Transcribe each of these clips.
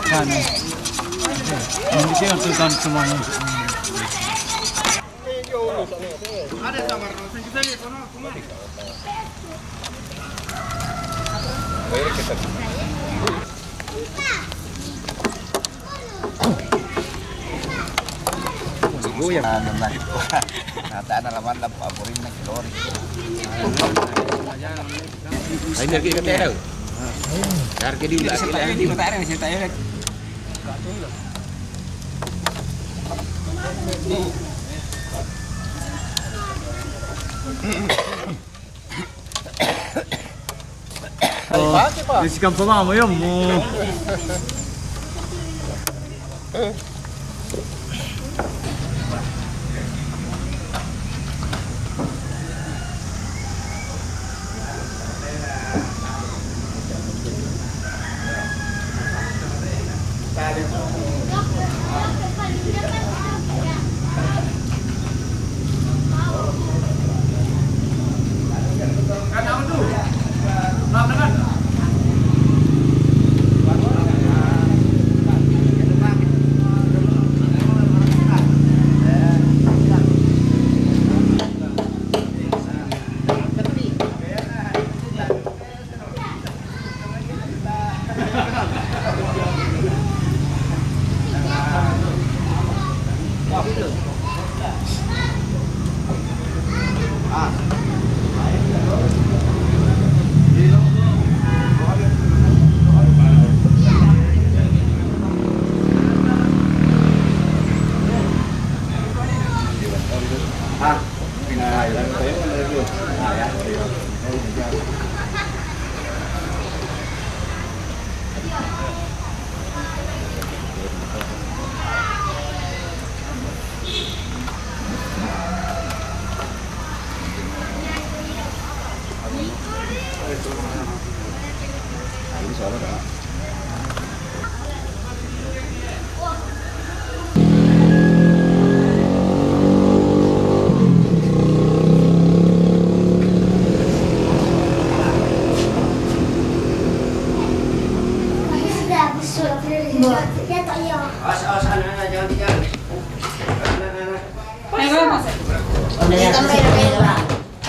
kan. Ini sih untuk kan semuanya. Ada kamar langsung kita lihat sono kemari. Baik kita. Gue yang menarik. Nata na laman lang paborin ng kilori. Ay nergi ka tayo. Nergi di ulas tayo di mata rin siya tayo. Bisikan pa mo yun mo.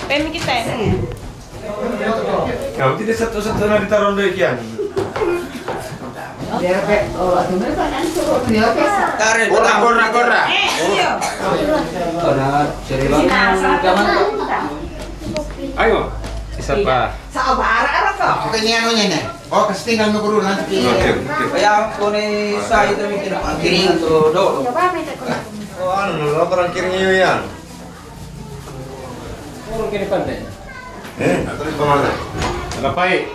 Pemi kita ya? Kau tidak satu-satu na ditaruh deh kian. Biar pe, oh, aduh mereka nanti biar pe. Tarik, korra. Iya. Ada cerita. Ayo. Siapa? Sabar kok. Oke, ini anunya nih. Oh, kasih tinggal nunggu dulu nanti. Oke. Kaya ko ni sa ito mi kini to do. Coba minta ko. Oh, anu, laporan kirim yan. Puro kini pandai. Terus kemana? Lapai.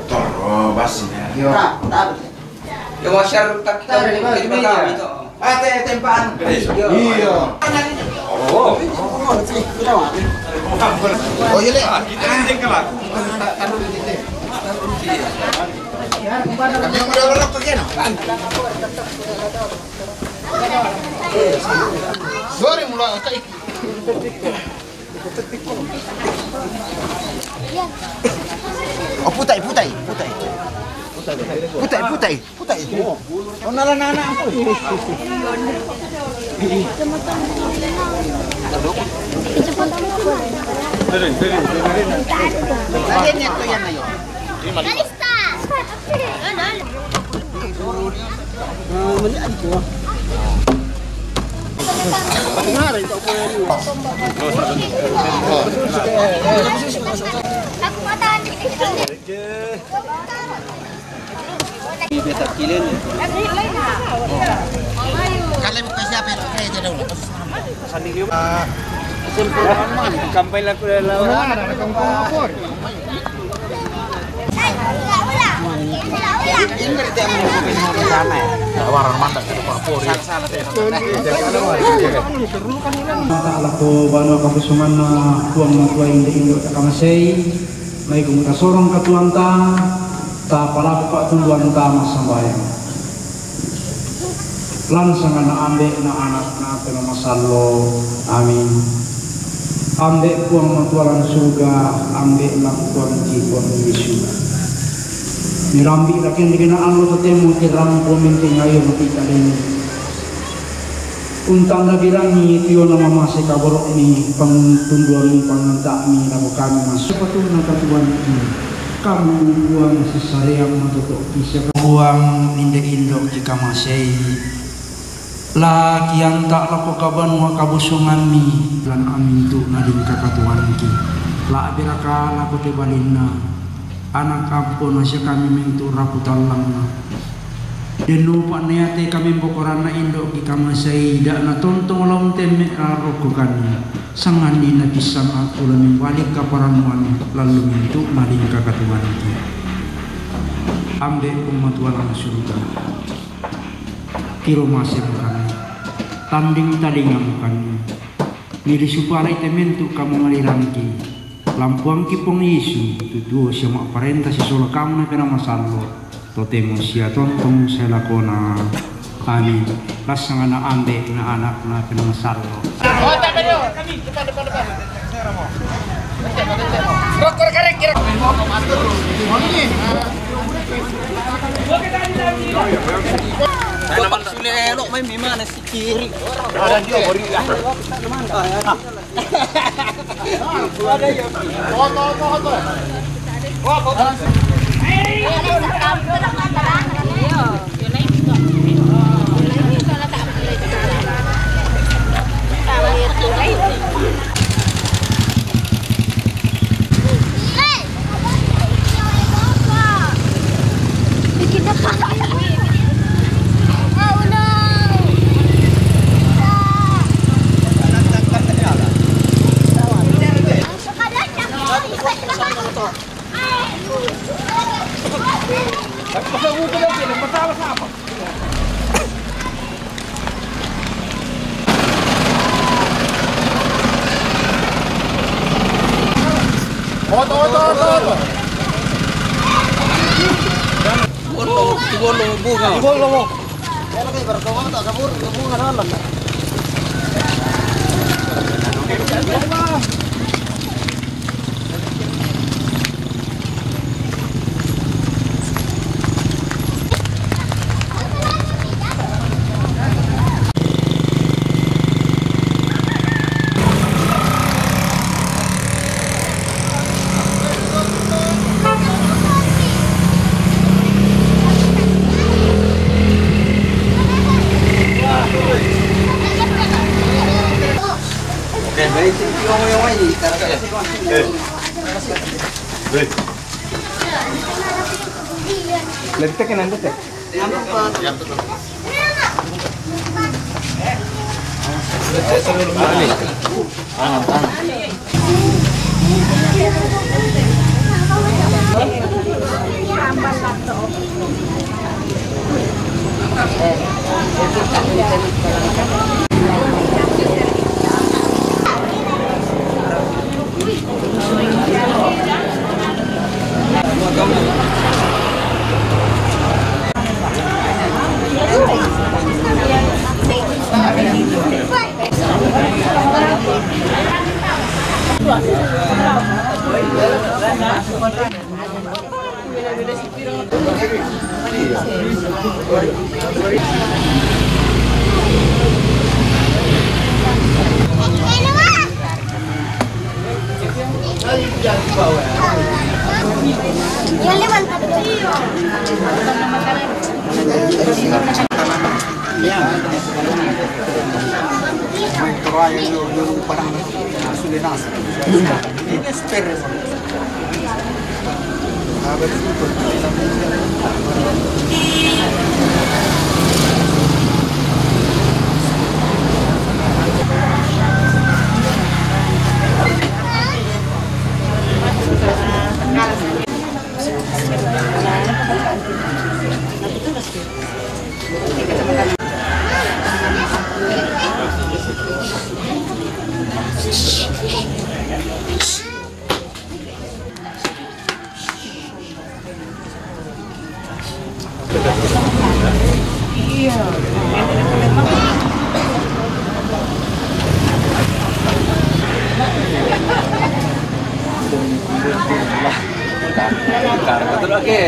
Toro, basin ya. Yung wasyar tak kita ini baka ito. Ate, tempaan. Iya. Oh. Oh, iya, Le. Kita ini tinggal. Kami yang udah berapa pergi, no? Sorry, mulai otak. Oh, putai. Oh, nana aku. Turun. Lagi nyeto yan na yun. Kalista. Kalian buka siapa yang kayak jadi dulu? Kampay lang ko na Ada kompor. Ini berarti yang mau sana ya? Warang mandak ke Papua. Alako bano kapusungan na tuang na tuwa hindi indo kamasay may kumutasorong katuanta ta palapa tuluan ta masambayan lan sa nga naambe na anak na pero masalo amin ambek puang matualan surga, ambek lakuan kipuan Yesus. Mirambi lakian dikenaan lo tetemu terang komenting ayo mati kalian. Untang lagi rangi tio nama masih kaborok ni penguntunduan ni pengantak ni laku kami masuk betul nak tuan ni. Kamu buang sesariang matutok kisah buang indek-indok jika masih laki yang tak laku kaban wa kabusungan mi lan amin tu nading kakatuan ki la biraka laku tebalina anak ampun masih kami mentu raputan lang dan lupa niate kami bokorana indok ki kamasai dak na tontong long teme arokukan sangan ni nabisan aku lamin balik ka paramuan lalu mentu nading kakatuan ki ambe umat walang surga kiro masih bukan tanding talinga bukan miri suparai tementu kamu ngalirangki lampuang kipong Yesu tutu siya parenta si sola kamu na kena masalo totemo siya tontong sa lakona amin lasang na ambe na anak na kena masalo dokter karek kira Bapak sudah elok main mana si kiri. Ada dia beri ya. Ada ya. Foto. Letakkan nanti teh. Betul oke.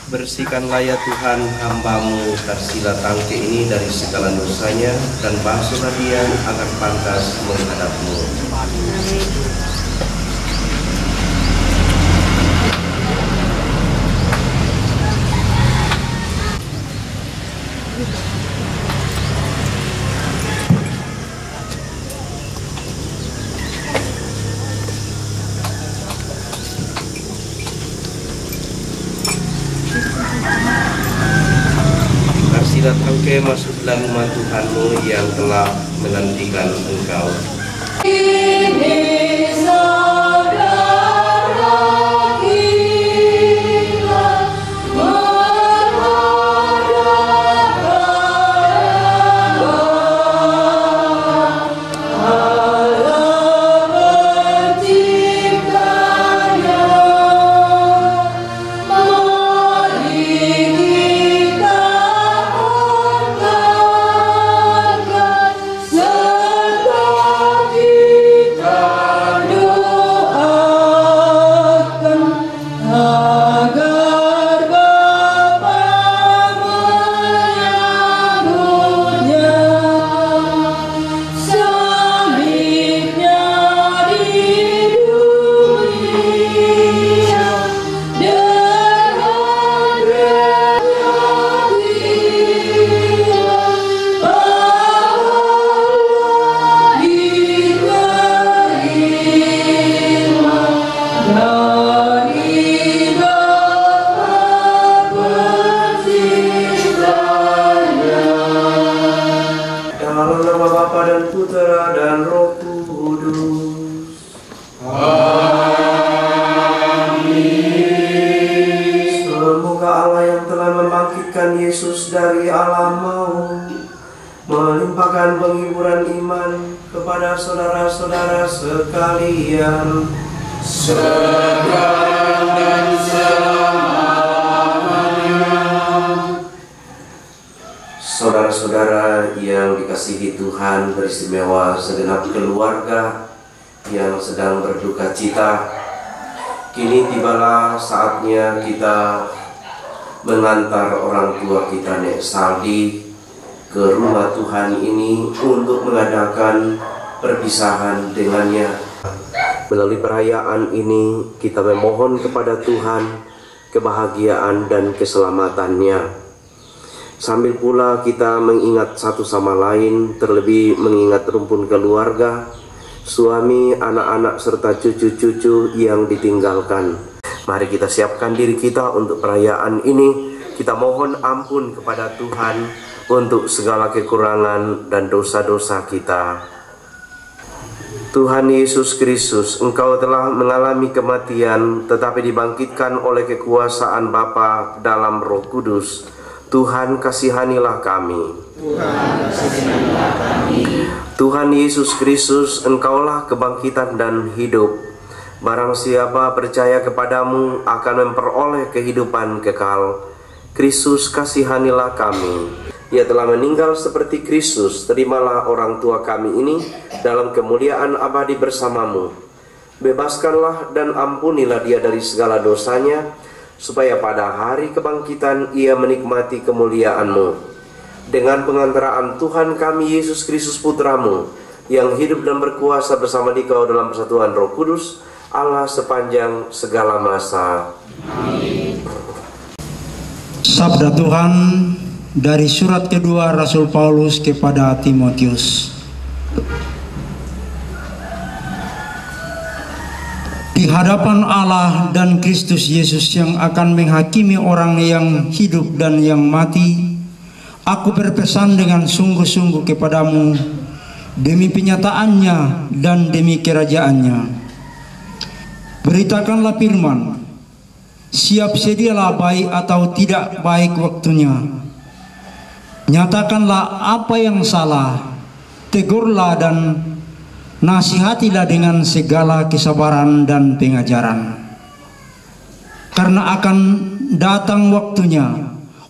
Bersihkanlah ya Tuhan hamba-Mu Tarsila Tangke ini dari segala dosanya, dan basuhlah dia agar pantas menghadap-Mu. Datang ke masuk dalam rumah Tuhanmu yang telah menantikan Engkau. Ini saudara kita berhadap Allah penciptanya. Yesus dari alam maut, melimpahkan penghiburan iman kepada saudara-saudara sekalian, sekarang dan selama-lamanya. Saudara-saudara yang dikasihi Tuhan, beristimewa segenap keluarga yang sedang berduka cita, kini tibalah saatnya kita mengantar orang tua kita Nek Saldi ke rumah Tuhan ini untuk mengadakan perpisahan dengannya. Melalui perayaan ini kita memohon kepada Tuhan kebahagiaan dan keselamatannya. Sambil pula kita mengingat satu sama lain, terlebih mengingat rumpun keluarga, suami, anak-anak serta cucu-cucu yang ditinggalkan. Mari kita siapkan diri kita untuk perayaan ini. Kita mohon ampun kepada Tuhan untuk segala kekurangan dan dosa-dosa kita. Tuhan Yesus Kristus, Engkau telah mengalami kematian tetapi dibangkitkan oleh kekuasaan Bapa dalam Roh Kudus. Tuhan, kasihanilah kami. Tuhan Yesus Kristus, Engkaulah kebangkitan dan hidup. Barang siapa percaya kepadamu akan memperoleh kehidupan kekal. Kristus, kasihanilah kami. Ia telah meninggal seperti Kristus. Terimalah orang tua kami ini dalam kemuliaan abadi bersamamu. Bebaskanlah dan ampunilah dia dari segala dosanya, supaya pada hari kebangkitan ia menikmati kemuliaan-Mu. Dengan pengantaraan Tuhan kami Yesus Kristus Putramu, yang hidup dan berkuasa bersama Dikau dalam persatuan Roh Kudus, Allah sepanjang segala masa. Amin. Sabda Tuhan dari surat kedua Rasul Paulus kepada Timotius. Di hadapan Allah dan Kristus Yesus yang akan menghakimi orang yang hidup dan yang mati, aku berpesan dengan sungguh-sungguh kepadamu demi penyataannya dan demi kerajaannya. Beritakanlah firman, siap sedialah baik atau tidak baik waktunya. Nyatakanlah apa yang salah, tegurlah dan nasihatilah dengan segala kesabaran dan pengajaran. Karena akan datang waktunya,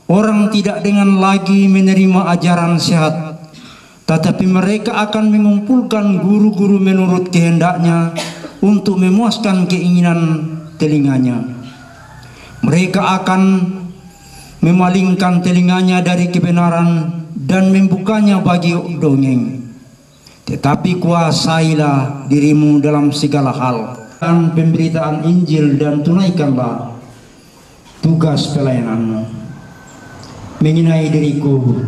orang tidak dengan lagi menerima ajaran sehat, tetapi mereka akan mengumpulkan guru-guru menurut kehendaknya untuk memuaskan keinginan telinganya. Mereka akan memalingkan telinganya dari kebenaran dan membukanya bagi dongeng. Tetapi kuasailah dirimu dalam segala hal dan pemberitaan Injil, dan tunaikanlah tugas pelayananmu. Mengenai diriku,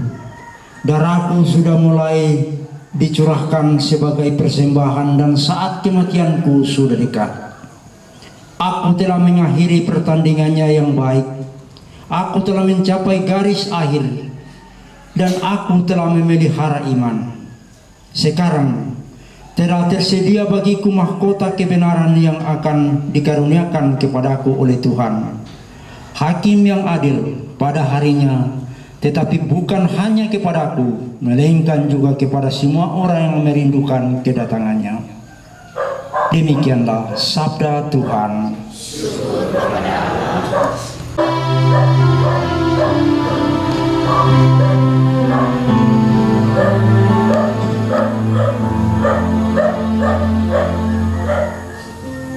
darahku sudah mulai dicurahkan sebagai persembahan dan saat kematianku sudah dekat. Aku telah mengakhiri pertandingannya yang baik. Aku telah mencapai garis akhir dan aku telah memelihara iman. Sekarang telah tersedia bagiku mahkota kebenaran yang akan dikaruniakan kepadaku oleh Tuhan, Hakim yang adil pada harinya, tetapi bukan hanya kepadaku, melainkan juga kepada semua orang yang merindukan kedatangannya. Demikianlah sabda Tuhan.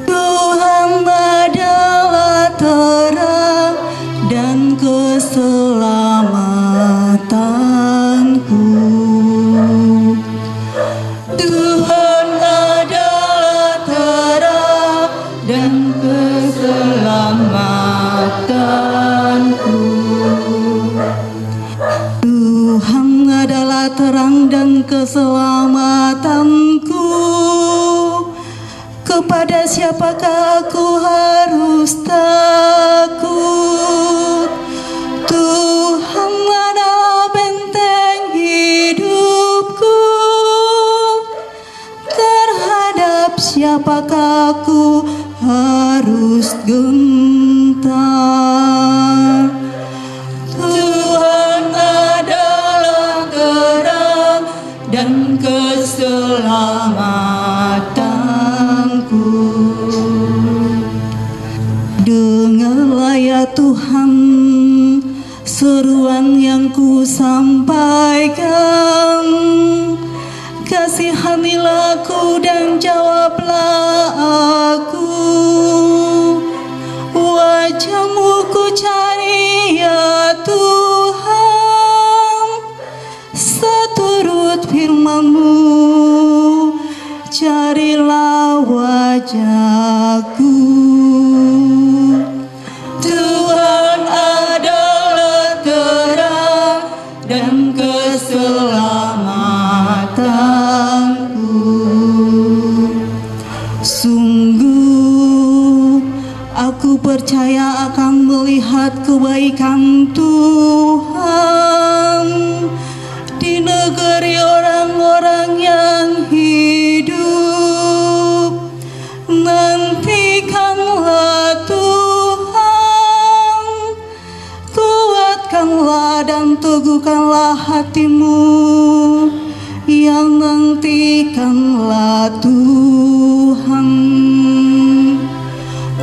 Tuhan adalah terang dan keselamatanku. Tuhan adalah terang dan keselamatanku. Tuhan adalah terang dan keselamatanku. Kepada siapakah aku harus takut? Tuhan adalah benteng hidupku. Terhadap siapakah aku harus gentar? Tuhan adalah terang dan keselamatanku. Dengarlah ya Tuhan seruan yang ku sampaikan. Kasihanilah aku dan jawablah aku. Wajah-Mu ku cari ya Tuhan, seturut firman-Mu carilah wajah-Ku. Tuhan adalah terang dan keselamatanku. Sungguh aku percaya akan melihat kebaikan Tuhan di negeri orang-orang yang hidup. Nantikanlah Tuhan, kuatkanlah dan teguhkanlah hatimu, yang nantikanlah Tuhan.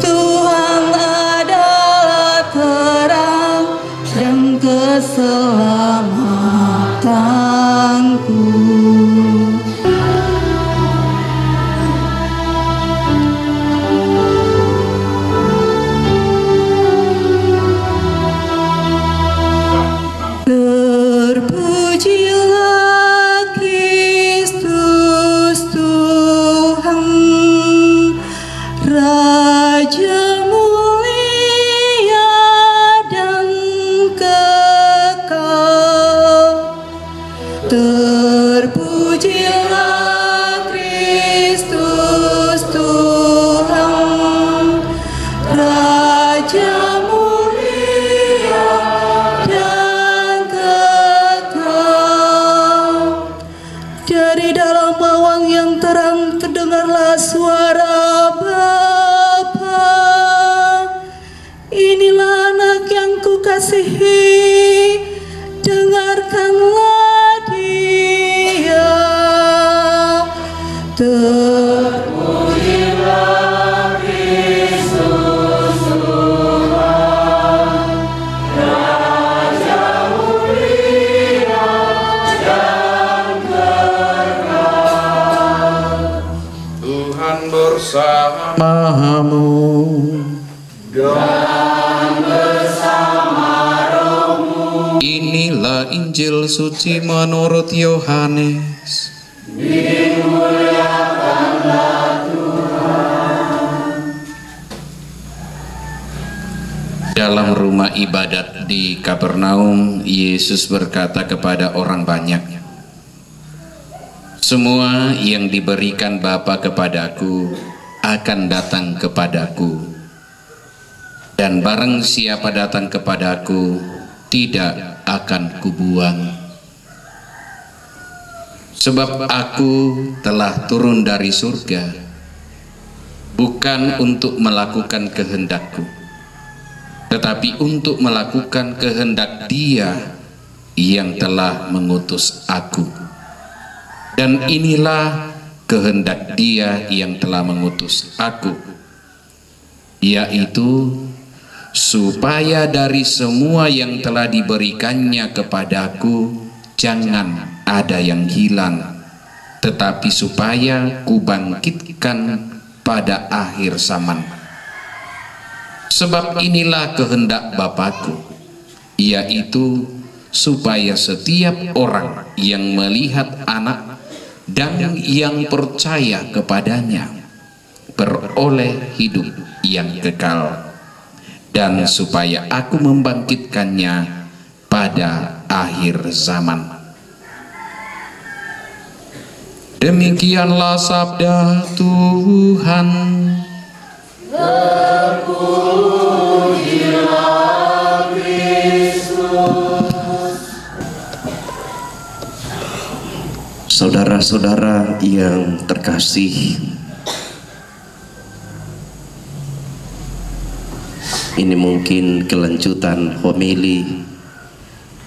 Tuhan adalah terang dan keselamatanku. Terpujilah Kristus Tuhan, Raja mulia dan kekal. Terpujilah Kristus Tuhan, Raja mulia dan kekal. Dari dalam bawang yang terang terdengarlah suara Bapa. Inilah anak yang kukasihi, dengarkanlah dia. Terpujilah Kristus Tuhan, Raja mulia dan kekal. bersamamu dan bersama rohmu. Inilah Injil suci menurut Yohanes. Dimuliakanlah Tuhan. Dalam rumah ibadat di Kapernaum, Yesus berkata kepada orang banyak, "Semua yang diberikan Bapa kepadaku akan datang kepadaku, dan barang siapa datang kepadaku tidak akan kubuang. Sebab aku telah turun dari surga, bukan untuk melakukan kehendakku, tetapi untuk melakukan kehendak Dia yang telah mengutus aku. Dan inilah kehendak Dia yang telah mengutus aku, yaitu supaya dari semua yang telah diberikannya kepadaku jangan ada yang hilang, tetapi supaya kubangkitkan pada akhir zaman. Sebab inilah kehendak Bapakku, yaitu supaya setiap orang yang melihat Anak dan yang percaya kepadanya beroleh hidup yang kekal, dan supaya aku membangkitkannya pada akhir zaman." Demikianlah sabda Tuhan. Terpujilah Kristus. Saudara-saudara yang terkasih, ini mungkin kelanjutan homili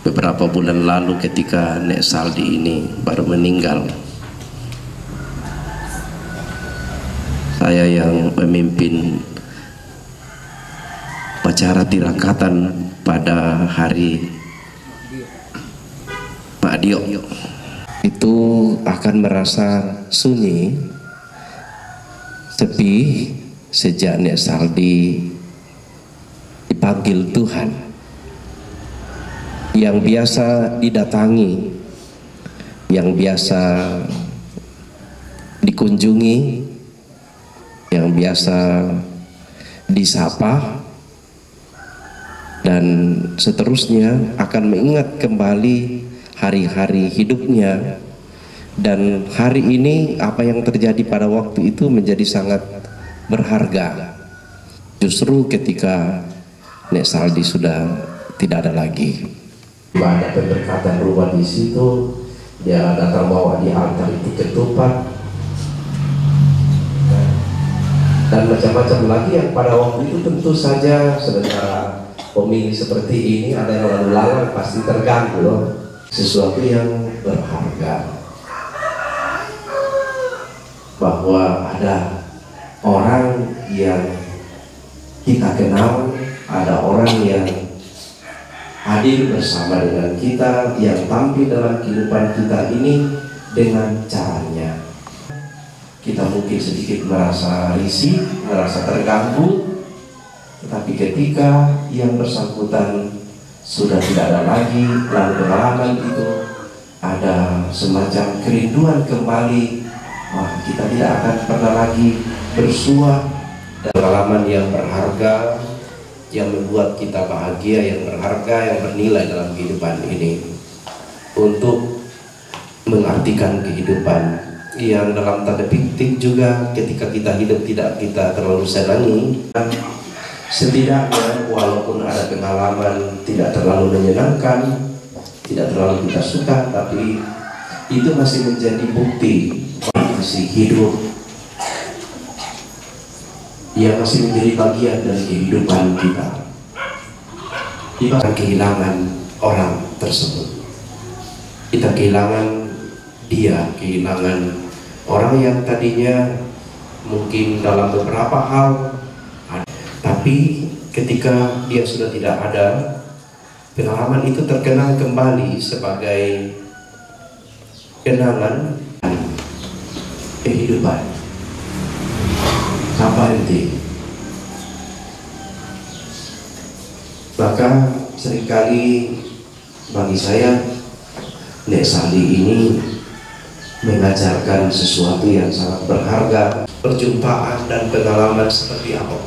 beberapa bulan lalu ketika Nek Saldi ini baru meninggal. Saya yang memimpin upacara tirakatan pada hari Pak Dio itu akan merasa sunyi, sepi sejak Nek Saldi dipanggil Tuhan, yang biasa didatangi, yang biasa dikunjungi, yang biasa disapa, dan seterusnya akan mengingat kembali hari-hari hidupnya. Dan hari ini apa yang terjadi pada waktu itu menjadi sangat berharga. Justru ketika Nek Saldi sudah tidak ada lagi, ada pemberkatan rumah di situ, dia datang bawa di altar itu ketupat dan macam-macam lagi yang pada waktu itu tentu saja sementara pemilih seperti ini ada yang lalu lalang pasti terganggu loh. Sesuatu yang berharga, bahwa ada orang yang kita kenal, ada orang yang hadir bersama dengan kita, yang tampil dalam kehidupan kita ini dengan caranya. Kita mungkin sedikit merasa risih, merasa terganggu, tetapi ketika yang bersangkutan sudah tidak ada lagi, lalu pengalaman itu ada semacam kerinduan kembali, wah, kita tidak akan pernah lagi bersua. Dan pengalaman yang berharga, yang membuat kita bahagia, yang berharga, yang bernilai dalam kehidupan ini, untuk mengartikan kehidupan yang dalam tanda petik juga ketika kita hidup tidak kita terlalu senangi. Setidaknya walaupun ada pengalaman tidak terlalu menyenangkan, tidak terlalu kita suka, tapi itu masih menjadi bukti masih hidup, yang masih menjadi bagian dari kehidupan kita. Kita kehilangan orang tersebut, kita kehilangan dia, kehilangan orang yang tadinya mungkin dalam beberapa hal, tapi ketika dia sudah tidak ada, pengalaman itu terkenang kembali sebagai kenangan kehidupan. Apa ente? Maka seringkali bagi saya Nek Sandi ini mengajarkan sesuatu yang sangat berharga. Perjumpaan dan pengalaman seperti apa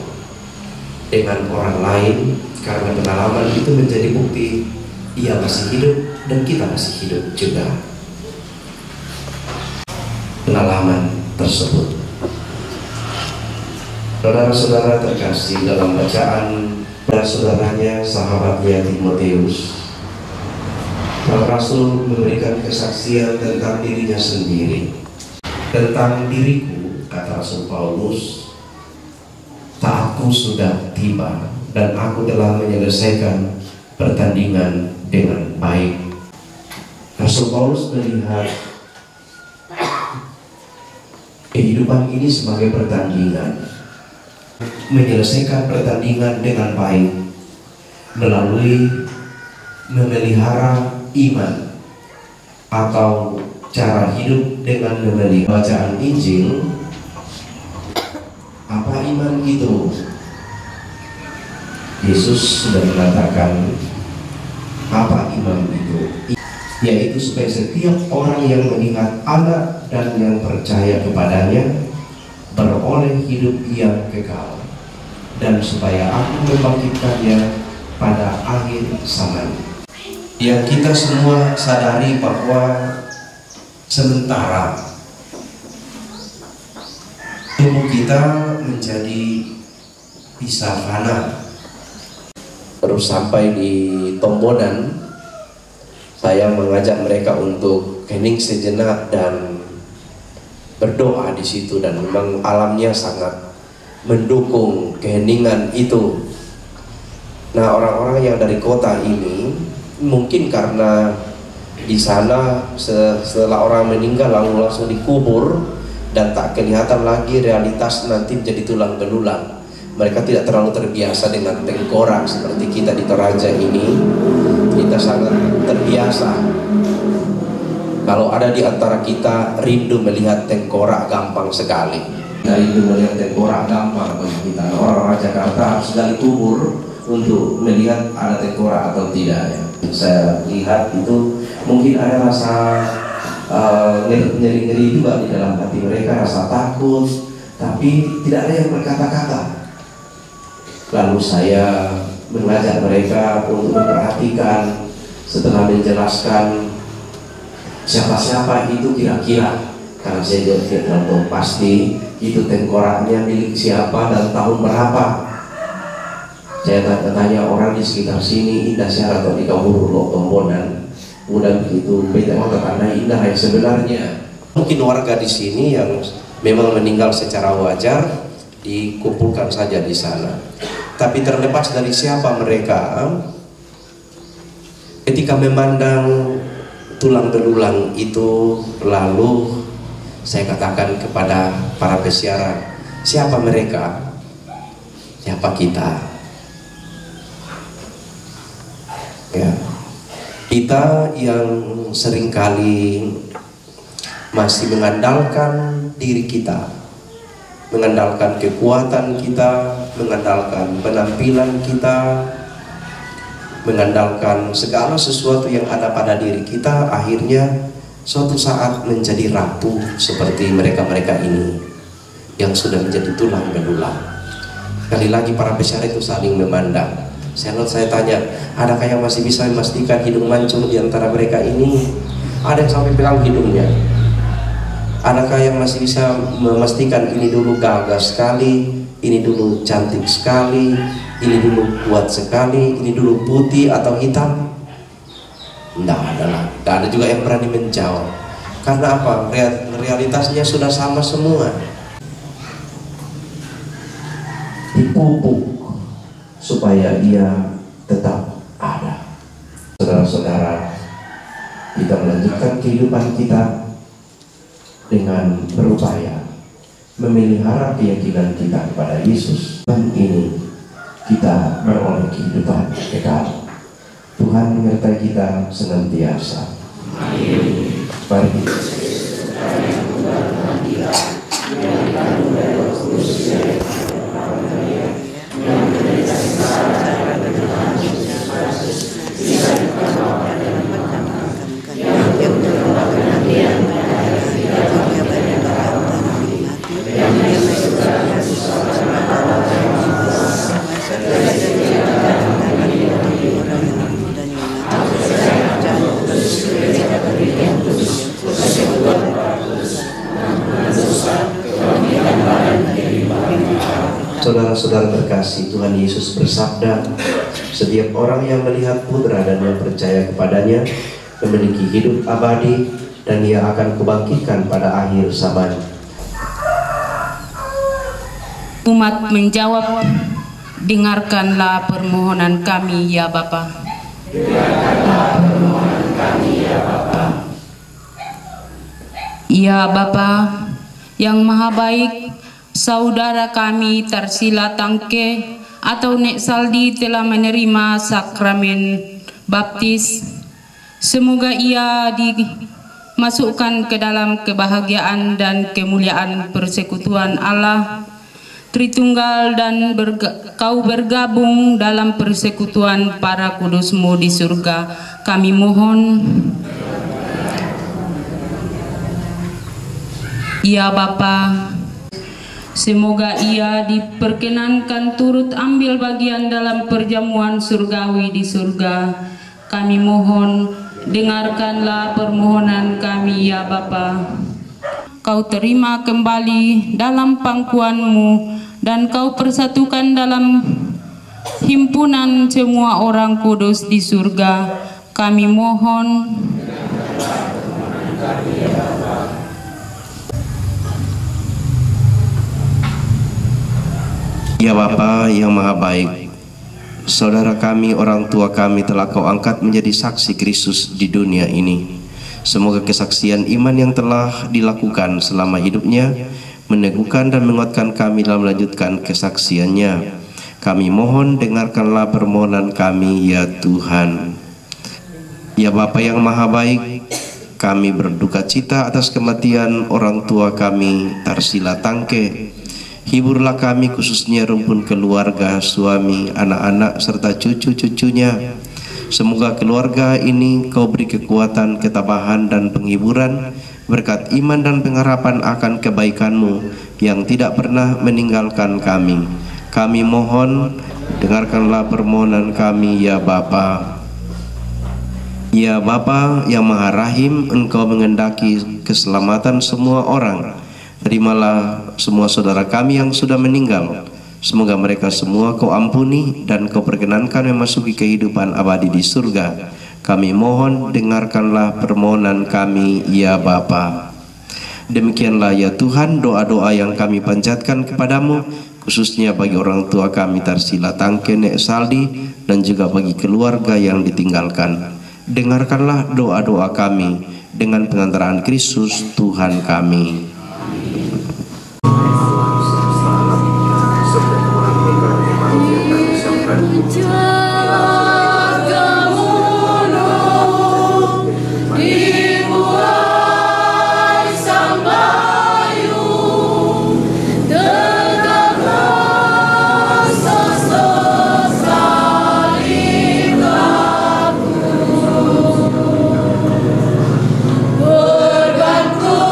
dengan orang lain, karena pengalaman itu menjadi bukti ia masih hidup dan kita masih hidup juga. Pengalaman tersebut, saudara-saudara terkasih, dalam bacaan pada saudaranya, sahabatnya Timotius, Rasul memberikan kesaksian tentang dirinya sendiri. Tentang diriku, kata Rasul Paulus, saatku sudah tiba dan aku telah menyelesaikan pertandingan dengan baik. Rasul Paulus melihat kehidupan ini sebagai pertandingan, menyelesaikan pertandingan dengan baik melalui memelihara iman atau cara hidup dengan memelihara bacaan Injil. Apa iman itu? Yesus sudah mengatakan apa iman itu, yaitu supaya setiap orang yang mengingat Anak dan yang percaya kepadanya beroleh hidup yang kekal, dan supaya aku membangkitkannya pada akhir zaman. Yang kita semua sadari bahwa sementara tubuh kita menjadi bisa fana. Terus sampai di Tombonan, saya mengajak mereka untuk hening sejenak dan berdoa di situ, dan memang alamnya sangat mendukung keheningan itu. Nah, orang-orang yang dari kota ini mungkin karena di sana setelah orang meninggal langsung dikubur dan tak kelihatan lagi realitas nanti menjadi tulang belulang. Mereka tidak terlalu terbiasa dengan tengkorak seperti kita di Toraja ini. Kita sangat terbiasa. Kalau ada di antara kita rindu melihat tengkorak gampang sekali. Kita rindu melihat tengkorak gampang bagi kita. Orang-orang Jakarta sudah ditubur untuk melihat ada tengkorak atau tidak. Ya. Saya lihat itu mungkin ada rasa nyeri-nyeri juga di dalam hati mereka, rasa takut, tapi tidak ada yang berkata-kata. Lalu saya mengajak mereka untuk memperhatikan, setelah menjelaskan siapa-siapa itu kira-kira, karena saya juga tidak tahu pasti itu tengkoraknya milik siapa dan tahun berapa. Saya tanya orang di sekitar sini, indah siara atau di Kahuru Tombonan, mudah begitu beda karena indah yang sebenarnya. Mungkin warga di sini yang memang meninggal secara wajar dikumpulkan saja di sana. Tapi terlepas dari siapa mereka, ketika memandang tulang belulang itu, lalu saya katakan kepada para pesiaran, siapa mereka? Siapa kita? Ya, kita yang seringkali masih mengandalkan diri kita, mengandalkan kekuatan kita, mengandalkan penampilan kita, mengandalkan segala sesuatu yang ada pada diri kita, akhirnya suatu saat menjadi rapuh seperti mereka-mereka ini yang sudah menjadi tulang belulang. Sekali lagi para pesiar itu saling memandang. Saya tanya, adakah yang masih bisa memastikan hidung mancung di antara mereka ini? Ada yang sampai pegang hidungnya. Adakah yang masih bisa memastikan ini dulu gagah sekali, ini dulu cantik sekali, ini dulu kuat sekali, ini dulu putih atau hitam? Tidak ada lah. Tidak ada juga yang berani menjawab. Karena apa? Realitasnya sudah sama semua. Dipupuk supaya dia tetap ada. Saudara-saudara, kita melanjutkan kehidupan kita dengan berupaya memelihara keyakinan kita kepada Yesus, dan ini kita beroleh kehidupan kekal. Tuhan menyertai kita senantiasa. Amin. Mari kita Saudara-saudara terkasih, Tuhan Yesus bersabda, setiap orang yang melihat Putra dan yang percaya kepadanya memiliki hidup abadi, dan Ia akan kubangkitkan pada akhir zaman. Umat menjawab, dengarkanlah permohonan kami ya Bapa. Dengarkanlah permohonan kami ya Bapa. Ya Bapa yang maha baik, saudara kami Tarsila Tangke atau Nek Saldi telah menerima sakramen baptis. Semoga ia dimasukkan ke dalam kebahagiaan dan kemuliaan persekutuan Allah Tritunggal, dan kau bergabung dalam persekutuan para kudusmu di surga. Kami mohon. Ya Bapa, semoga ia diperkenankan turut ambil bagian dalam perjamuan surgawi di surga. Kami mohon, dengarkanlah permohonan kami ya Bapa. Kau terima kembali dalam pangkuanmu dan kau persatukan dalam himpunan semua orang kudus di surga. Kami mohon. Ya Bapa yang maha baik, saudara kami, orang tua kami telah kau angkat menjadi saksi Kristus di dunia ini. Semoga kesaksian iman yang telah dilakukan selama hidupnya meneguhkan dan menguatkan kami dalam melanjutkan kesaksiannya. Kami mohon, dengarkanlah permohonan kami ya Tuhan. Ya Bapa yang maha baik, kami berduka cita atas kematian orang tua kami Tarsila Tangke. Hiburlah kami, khususnya rumpun keluarga, suami, anak-anak serta cucu-cucunya. Semoga keluarga ini kau beri kekuatan, ketabahan dan penghiburan berkat iman dan pengharapan akan kebaikan-Mu yang tidak pernah meninggalkan kami. Kami mohon, dengarkanlah permohonan kami ya Bapa. Ya Bapa yang maha rahim, Engkau mengendaki keselamatan semua orang. Terimalah semua saudara kami yang sudah meninggal. Semoga mereka semua kau ampuni dan kau perkenankan memasuki kehidupan abadi di surga. Kami mohon, dengarkanlah permohonan kami ya Bapa. Demikianlah ya Tuhan doa-doa yang kami panjatkan kepadamu, khususnya bagi orang tua kami Tarsila Tangke, Nek Saldi, dan juga bagi keluarga yang ditinggalkan. Dengarkanlah doa-doa kami dengan pengantaraan Kristus Tuhan kami. Bergantung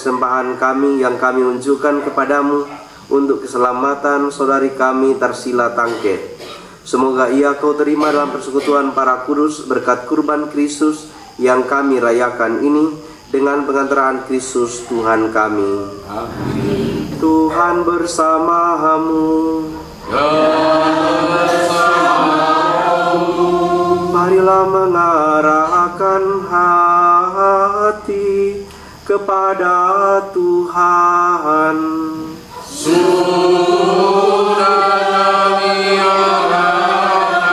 persembahan kami yang kami unjukkan kepadamu untuk keselamatan saudari kami Tarsila Tangke. Semoga ia kau terima dalam persekutuan para kudus berkat kurban Kristus yang kami rayakan ini dengan pengantaraan Kristus Tuhan kami. Amin. Tuhan bersamamu. Marilah mengarahkan hati kepada Tuhan. Sudah kami arahkan.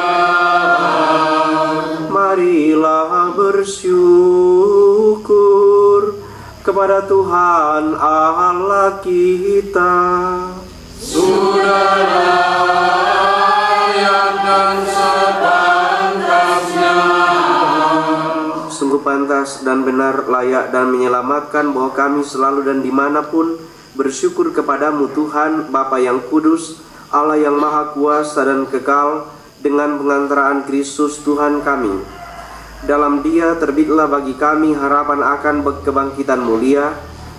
Marilah bersyukur kepada Tuhan Allah kita. Sudah layak dan sepantasnya. Sungguh pantas dan benar, layak dan menyelamatkan bahwa kami selalu dan dimanapun bersyukur kepadamu Tuhan, Bapa yang kudus, Allah yang maha kuasa dan kekal, dengan pengantaraan Kristus Tuhan kami. Dalam Dia terbitlah bagi kami harapan akan kebangkitan mulia,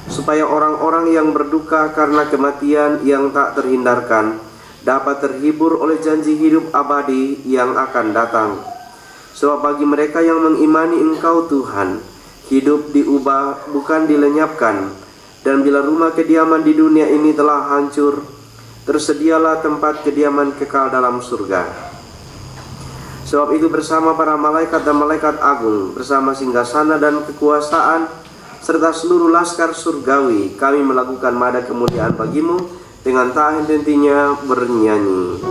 supaya orang-orang yang berduka karena kematian yang tak terhindarkan dapat terhibur oleh janji hidup abadi yang akan datang. Sebab bagi mereka yang mengimani Engkau Tuhan, hidup diubah bukan dilenyapkan, dan bila rumah kediaman di dunia ini telah hancur, tersedialah tempat kediaman kekal dalam surga. Sebab itu bersama para malaikat dan malaikat agung, bersama singgasana dan kekuasaan, serta seluruh laskar surgawi, kami melakukan nada kemuliaan bagimu dengan tak henti-hentinya bernyanyi.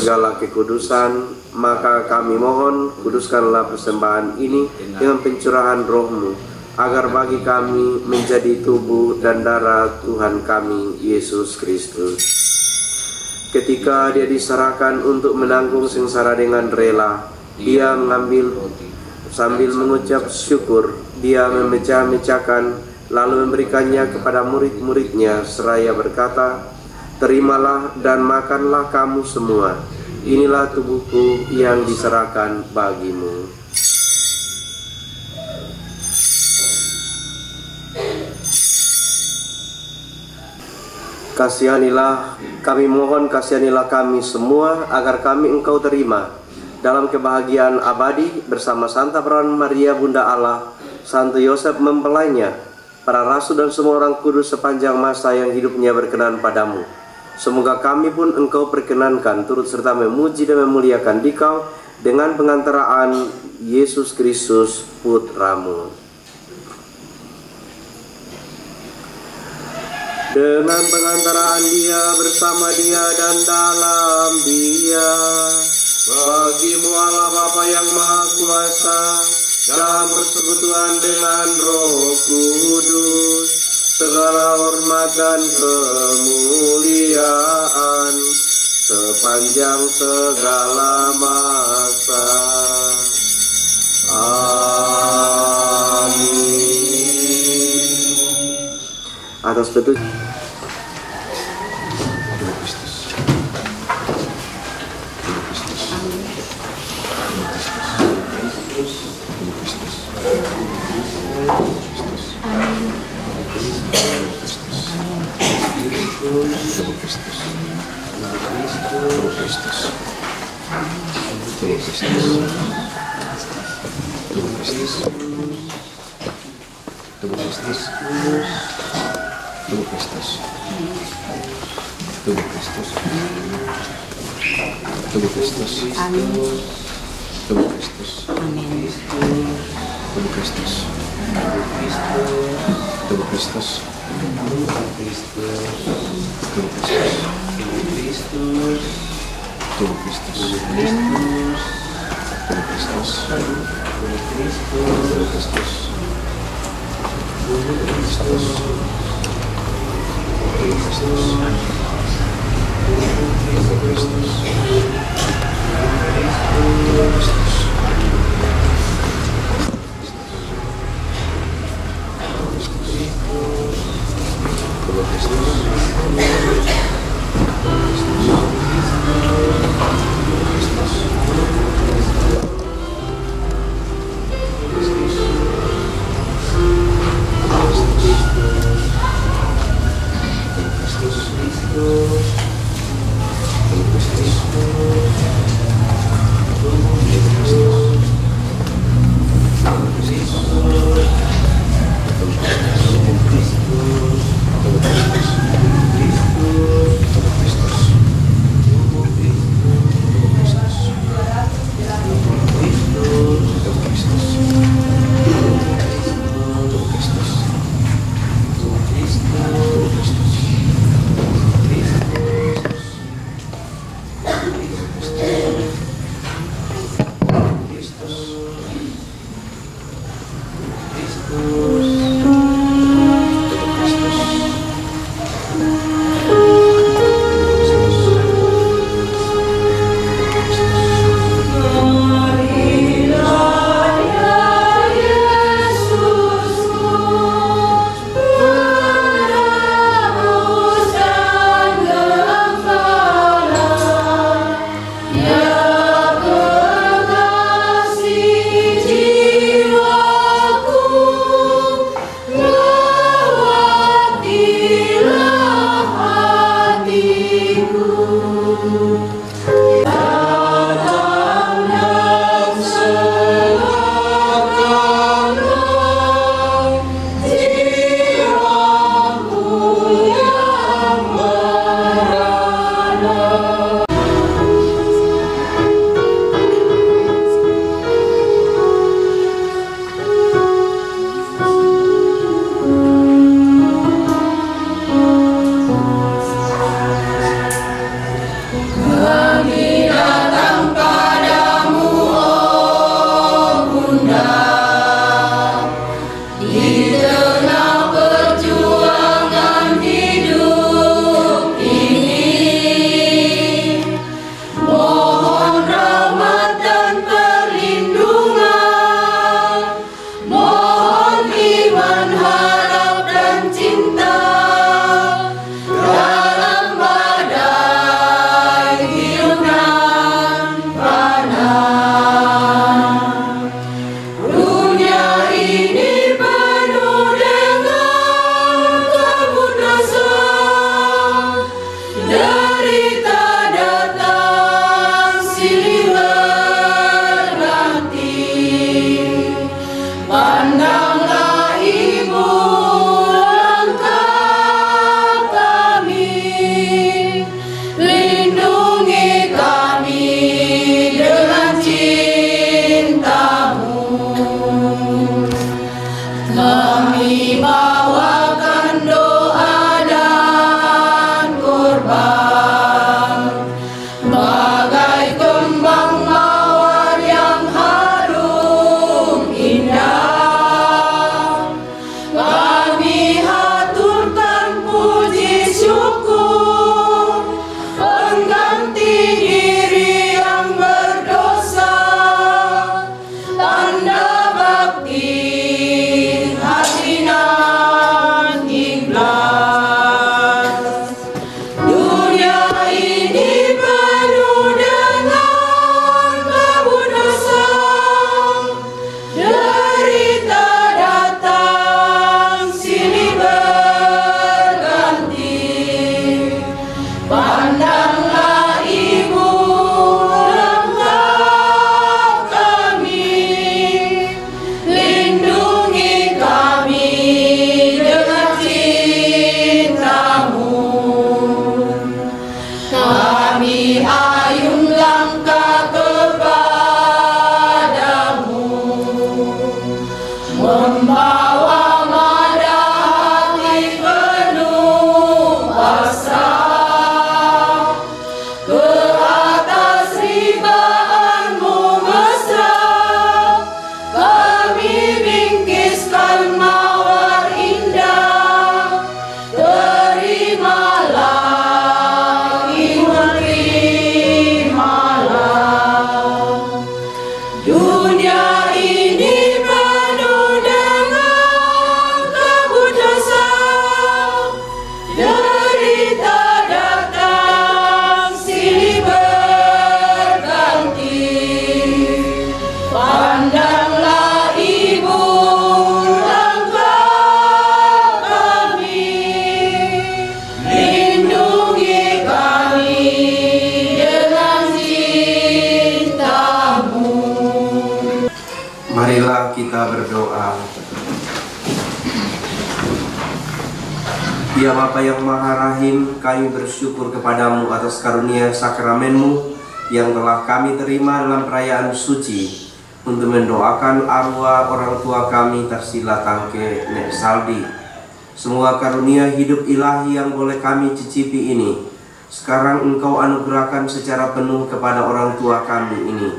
Segala kekudusan, maka kami mohon kuduskanlah persembahan ini dengan pencurahan roh-Mu, agar bagi kami menjadi tubuh dan darah Tuhan kami Yesus Kristus. Ketika Dia diserahkan untuk menanggung sengsara dengan rela, Dia mengambil sambil mengucap syukur, Dia memecah-mecahkan lalu memberikannya kepada murid-muridnya seraya berkata, "Terimalah dan makanlah kamu semua. Inilah tubuhku yang diserahkan bagimu." Kasihanilah, kami mohon kasihanilah kami semua, agar kami Engkau terima dalam kebahagiaan abadi bersama Santa Perawan Maria Bunda Allah, Santo Yosef mempelainya, para rasul dan semua orang kudus sepanjang masa yang hidupnya berkenan padamu. Semoga kami pun Engkau perkenankan turut serta memuji dan memuliakan Dikau dengan pengantaraan Yesus Kristus Putramu. Dengan pengantaraan Dia, bersama Dia, dan dalam Dia, bagimu Allah Bapa yang Maha Kuasa, dalam persekutuan dengan Roh Kudus, segala hormat dan kemuliaan sepanjang segala masa. Amin. Atas petunjuk berdoa. Ya Bapa yang Maha Rahim, kami bersyukur kepadamu atas karunia sakramenmu yang telah kami terima dalam perayaan suci untuk mendoakan arwah orang tua kami Tarsila Tangke Nek Saldi. Semua karunia hidup ilahi yang boleh kami cicipi ini sekarang Engkau anugerahkan secara penuh kepada orang tua kami ini.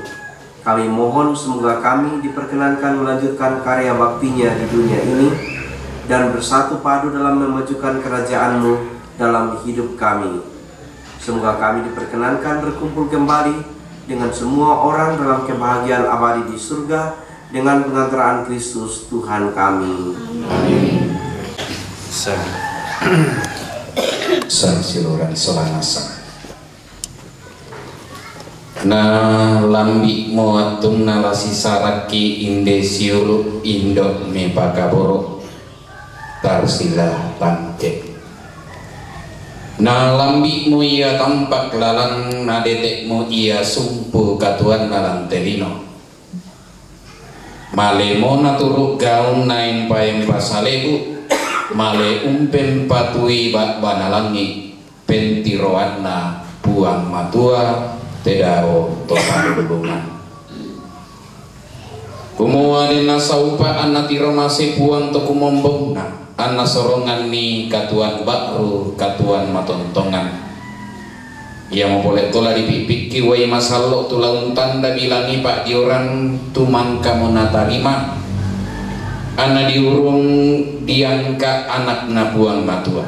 Kami mohon semoga kami diperkenankan melanjutkan karya baktinya di dunia ini dan bersatu padu dalam memajukan kerajaan-Mu dalam hidup kami. Semoga kami diperkenankan berkumpul kembali dengan semua orang dalam kebahagiaan abadi di surga dengan pengantaraan Kristus Tuhan kami. Amin. Sang siluran solanasa. Na lambi moatum nalasi saraki inde siulu indo me pakaboro Tarsila Tangke. Na lambi mo ia tampak lalang na detek mo ia sumpu katuan nalang telino. Male mo naturuk gaun nain paem pasalebu male umpen patui bat banalangi pentiroanna buang matua tedao topadulungan. Kumua dina saupa anatiro masih puang to kumombongna anna sorongan ni katuan bakru katuan matontongan. Ia mau boleh tola dipipiki wai masalok tulaun tanda bilangi pak dioran tuman kamu natarima anna diurung diangka anak nabuang matua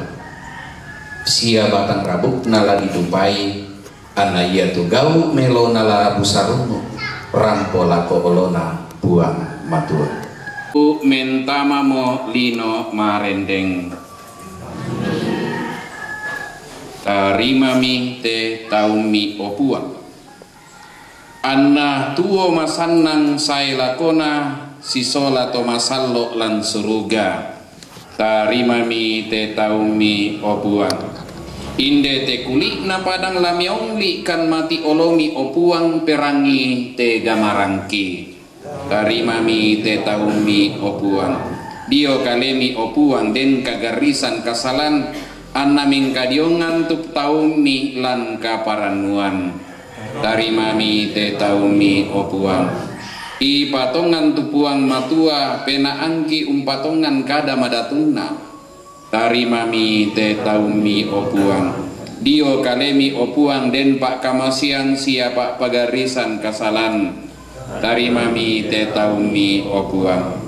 sia batang rabuk nala didupai anna ia tu gau melo nala busarungu rampola koolona buang matua. Mentama mo lino marendeng tarima mi te taumi opua anna tuo masannang sai lakona sisola to masallo lan suruga tarima mi te taumi opua inde te kulik na padang lamiongli kan mati olomi opuang perangi te gamarangki tarima mi te taumi opuang dio kalemi opuang den kagarisan kasalan anna mingkadiongan tup taumi lan kaparanuan tarima mi te taumi opuang i patongan tupuang matua pena angki umpatongan kada madatuna tarima mi te taumi opuang dio kalemi opuang den pak kamasian siapa pagarisan kasalan tarima mi te taumi opuang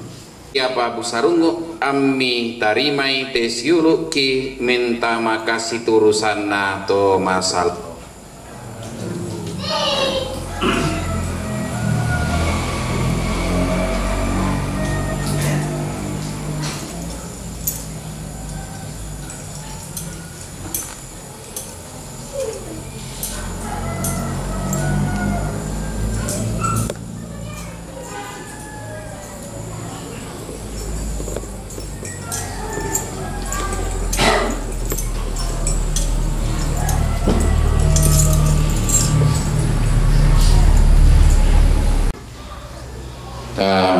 siapa busarungu ammi tarimai te siulu ki minta makasih turusanna to masal.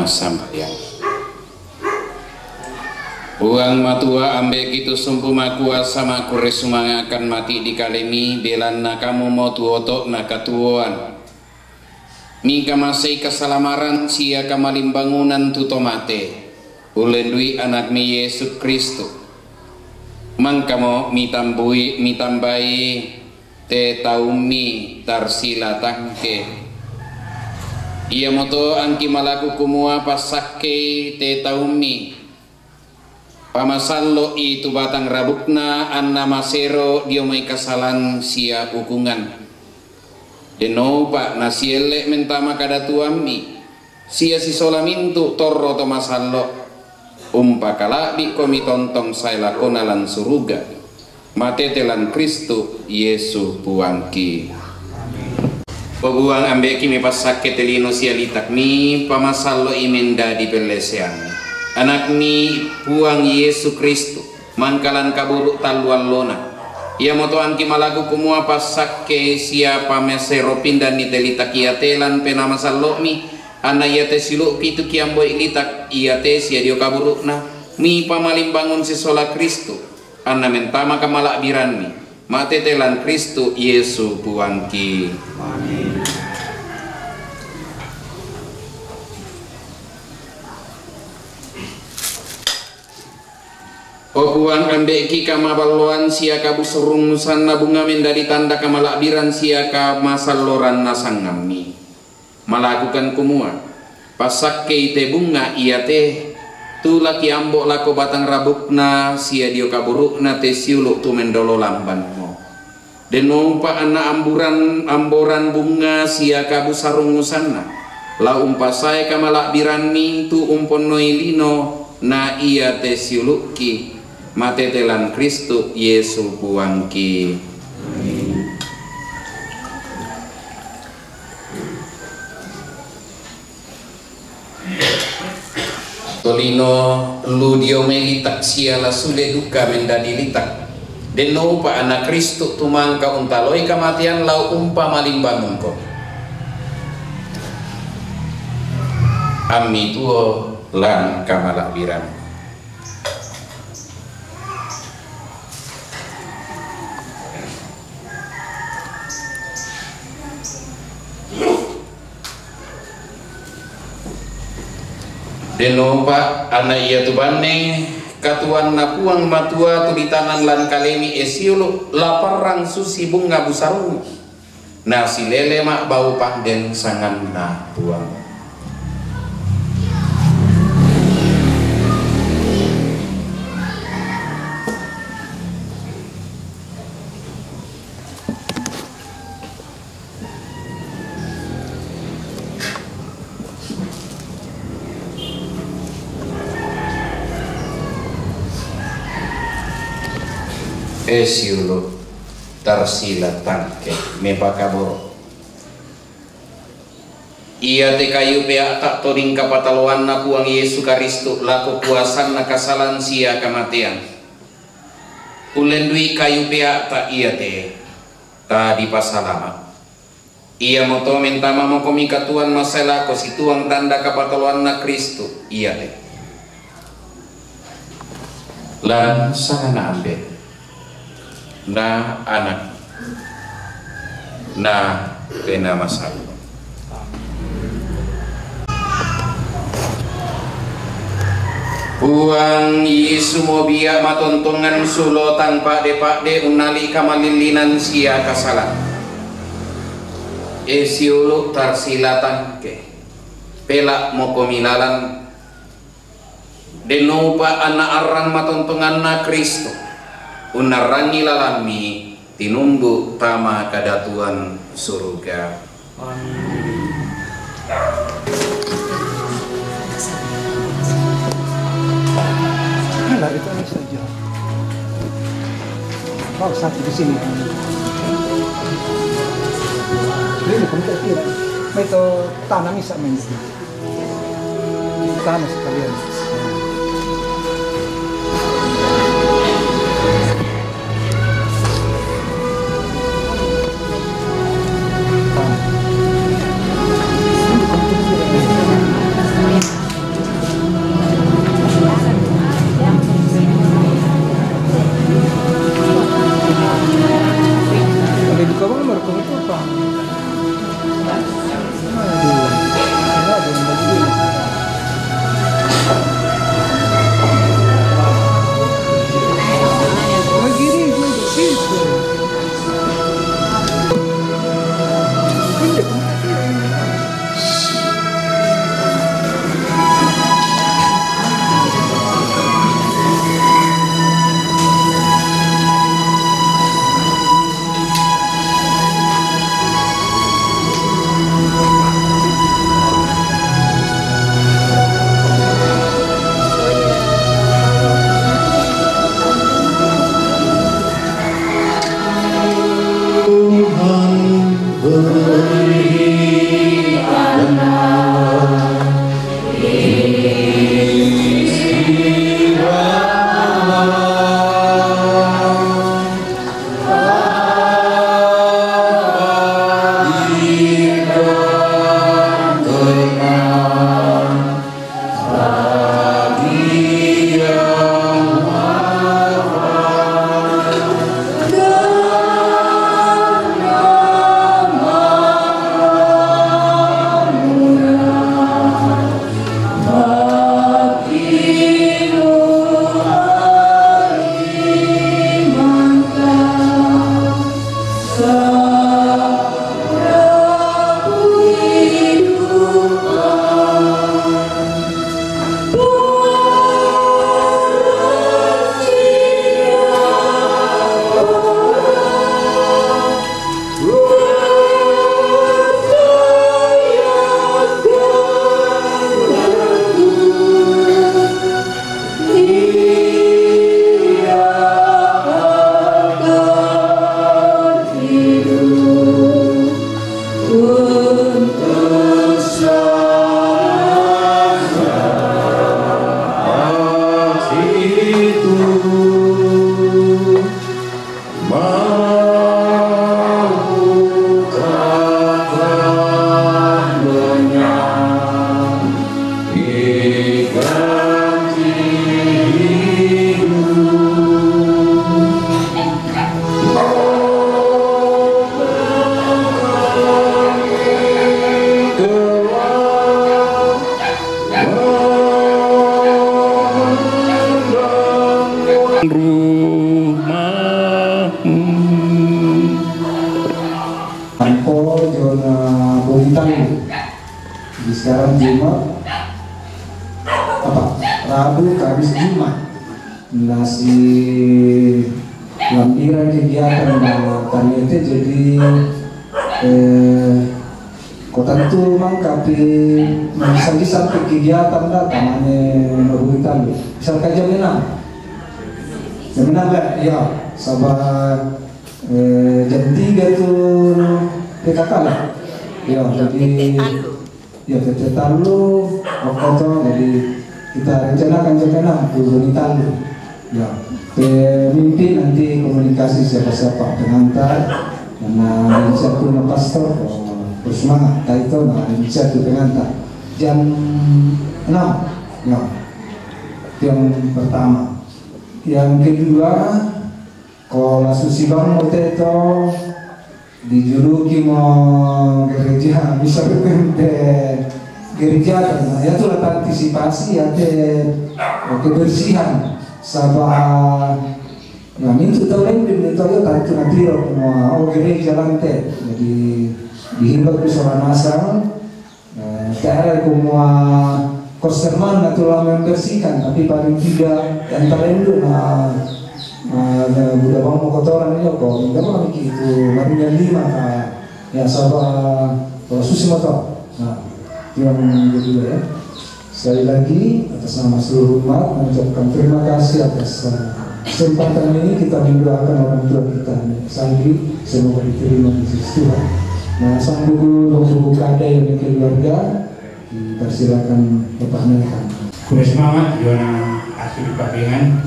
Sambayang uang matua ambek itu sumpuma kuasa makure sumanga akan mati di kalemi belan na kamu mau tuotok na katuan mi kamasai kesalamaran sia kamalim bangunan tutomate ulendui anak mi Yesus Kristus mangkamo mitambai te taumi Tarsila Tangke. Ia moto angki malaku kumua pasakke te taumi pamasallo itu batang rabukna anna masero dio mai kasalan sia ukungan deno pak nasiele mentama kada tuami sia si solamintu torro to masallo umpakala di komi tontong sai lakona lan suruga mate telan Kristu Yesu puangki. Pabuang ambeki mi pasakke telino sia litak mi pamasallo imenda di pelesean anak mi puang Yesu Kristu mangkalan kaburu taluan lona ia moto angki malaku kumua pasakke sia pamesero pindan ni telita kiatelan penama sallo mi Ana ia te siluk pitu kiam boy litak ia te sia dio kaburukna mi pamalimbangun sesola Kristu anna mentama kamalak biranmi mate telan Kristu Yesu puangki. Amin. Opuang ambeki kamaballoan sia kabu serung sanna bunga mendadi tanda kamalak biran sia kamasalloran nasangami melakukan kumua pasak keite bunga iya teh tu laki ambok lako batang rabukna sia dio kaburukna te siuluk tu mendolo lambanmo denumpa anak amboran bunga sia kabu sarung sanna la umpasai kamalak birani tu umpon noilino na iya te siuluki mate telan Kristu Yesu puangki. Amin. Tolino lu dio melitak siala sude duka mendadi litak deno pa anak Kristu tumangka untaloi kematian lau umpa malimbangun ko ami tuo lan kamalak biran. Deno pak anak iya tu bane katuan napuang matua tu di tangan lan kalemi esiulu laparang susi bunga busarung nasi lele mak bau pangden sangan napuang. Esiulu tarsila tangke mepakaboro ia te kayu pea tak toring kapataluan na puang Yesu Karistu laku puasan na kasalan sia kematian ulendui kayu pea tak ia te ta di pasalama ia moto mentama mo komika tuan masela ko situang tanda kapataluan na Kristu ia te lan sana ambe na anak na pena masalah uang Yesu mo biya matontongan sulo tanpa de unali kamalilinan sia kasalan esiulu tarsilatan ke pelak mo kominalan denupa anak arang matontongan na Kristo unarangi lalami tinumbu tama kadatuan surga. Nah, itu ini saja. Kau satu di sini. Ini kamu tak kira. Itu tanam bisa menjadi. Tanam sekalian. Aduh, ada yang bagi. sekarang Jumat apa Rabu, Kamis, Jumat. Nah si lampiran kegiatan tadi itu jadi kota itu mangkapi misalnya sampai kegiatan dah tamanya berhubungan misalkan jam 6 lah ya sabar jam 3 itu PKK lah ya jadi ya kita tahu waktu jadi kita rencanakan jam 6 turun talu ya pemimpin nanti komunikasi siapa-siapa pengantar karena inisiatif pastor bersemangat itu inisiatif pengantar jam 6 ya yang pertama. Yang kedua kalau susi bang itu dijuluki mau gereja bisa berpente gereja karena ya itu antisipasi ada kebersihan sabar yang itu tahu itu tadi itu nanti mau gereja lantai jadi dihimbau ke seorang asal cara semua koserman natural membersihkan tapi paling tidak yang terlalu budak bang mau kotoran ini kok enggak mau begitu marinya 5 ya sabar kalau susi motor yang kedua ya sekali lagi atas nama seluruh umat mengucapkan terima kasih atas kesempatan ini kita mendoakan orang tua kita Sandi semoga diterima di sisi Tuhan. Nah sang buku kada yang keluarga dipersilakan Bapak Melkan. Kuda semangat Yona asli pakingan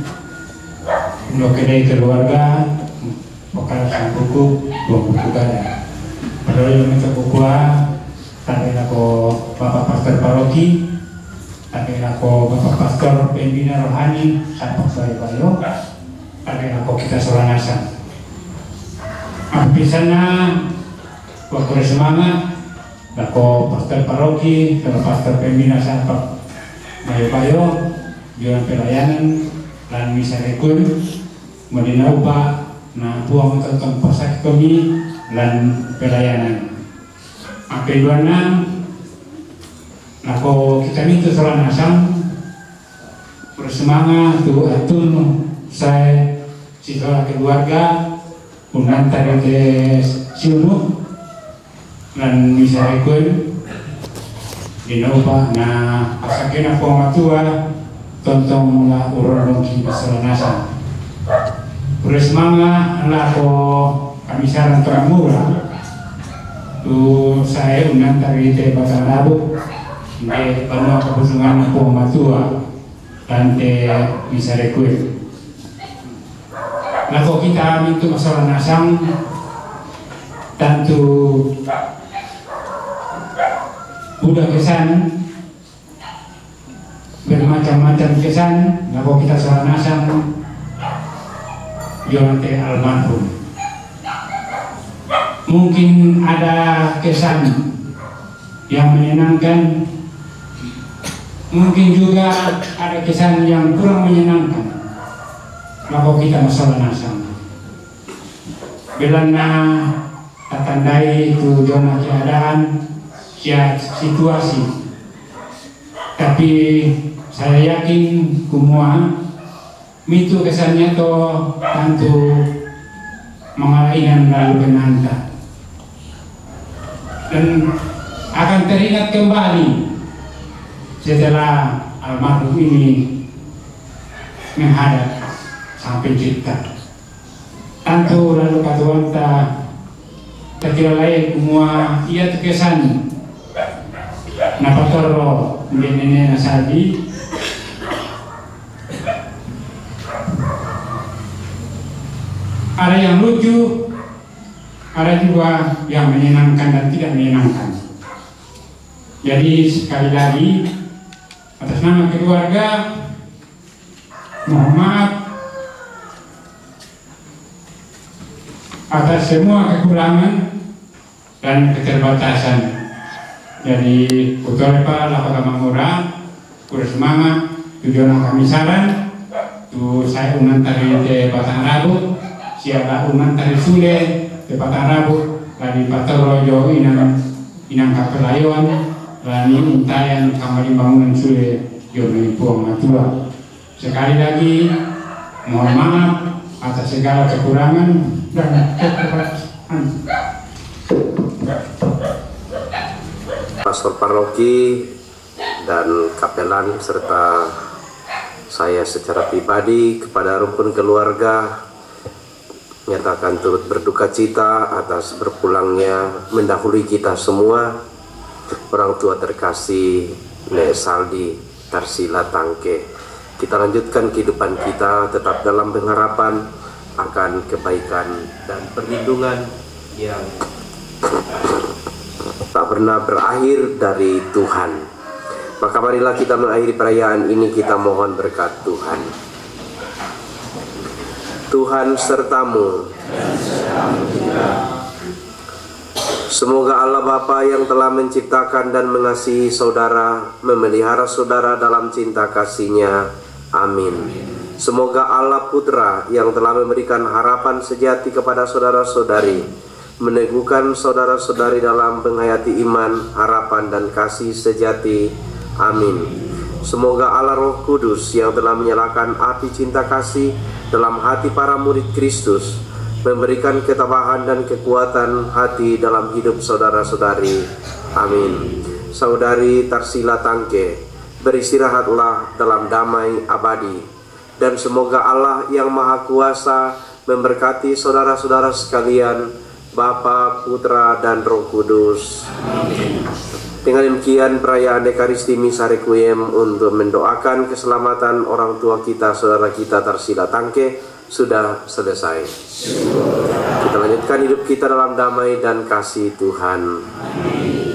untuk kedai keluarga bakal sang buku buku kada. Padahal yang minta buku tadi aku Bapak Pastor Paroki, tadi aku Bapak Pastor Pembina Rohani, Sapak Bayo, tadi aku kita seorang asal. Di sana waktu semangat, aku Pastor Paroki, kalau Pastor Pembina Sapak Bayo, jualan pelayanan dan misalnya kun menaupa na buang tentang pasak kami dan pelayanan. Kedua nako kita minta seorang asam bersemangat tu atun saya siswa keluarga pengantar ke siunu dan misalnya kun dinoba na pasakin ako matua tontong la urong kita seorang asam bersemangat nako kami saran teramura tu saya mengantar di Batang Rabu di penuh kebusungan aku matua dan bisa rekui. Lalu kita minta masalah nasang tentu udah kesan bermacam-macam kesan. Lalu kita masalah nasang Yonate almarhum. Mungkin ada kesan yang menyenangkan, mungkin juga ada kesan yang kurang menyenangkan. Maka kita masalah nasang. Belana tatandai itu zona keadaan, situasi. Tapi saya yakin semua itu kesannya toh tentu mengalihkan lalu penanta. Dan akan teringat kembali setelah almarhum ini menghadap sang pencipta. Tentu lalu kata terkira lain semua ia terkesan napatoro menjadi nasadi ada yang lucu, ada juga yang menyenangkan dan tidak menyenangkan. Jadi sekali lagi atas nama keluarga mohon maaf atas semua kekurangan dan keterbatasan. Jadi Utolepa Lapaka Mangura kurang semangat tujuan kami saran tu saya unantari di Batang Rabu siapa unantari Sule di Batang Rabu dari Patorojo inang kapelayuan Lani untayan kamari bangunan sule Yobeni Puang Matua. Sekali lagi mohon maaf atas segala kekurangan dan keterlambatan. Pastor Paroki dan kapelan serta saya secara pribadi kepada rumpun keluarga menyatakan turut berduka cita atas berpulangnya mendahului kita semua orang tua terkasih Nek Saldi Tarsila Tangke. Kita lanjutkan kehidupan kita tetap dalam pengharapan akan kebaikan dan perlindungan yang tak pernah berakhir dari Tuhan. Maka marilah kita mengakhiri perayaan ini, kita mohon berkat Tuhan. Tuhan sertamu. Semoga Allah Bapa yang telah menciptakan dan mengasihi saudara, memelihara saudara dalam cinta kasih-Nya. Amin. Semoga Allah Putra yang telah memberikan harapan sejati kepada saudara-saudari, meneguhkan saudara-saudari dalam menghayati iman, harapan, dan kasih sejati. Amin. Semoga Allah Roh Kudus yang telah menyalakan api cinta kasih dalam hati para murid Kristus, memberikan ketabahan dan kekuatan hati dalam hidup saudara-saudari. Amin. Saudari Tarsila Tangke, beristirahatlah dalam damai abadi, dan semoga Allah yang Maha Kuasa memberkati saudara-saudara sekalian, Bapa, Putra, dan Roh Kudus. Amin. Dengan demikian perayaan Ekaristi Misa Requiem untuk mendoakan keselamatan orang tua kita, saudara kita Tarsila Tangke sudah selesai. Kita lanjutkan hidup kita dalam damai dan kasih Tuhan. Amin.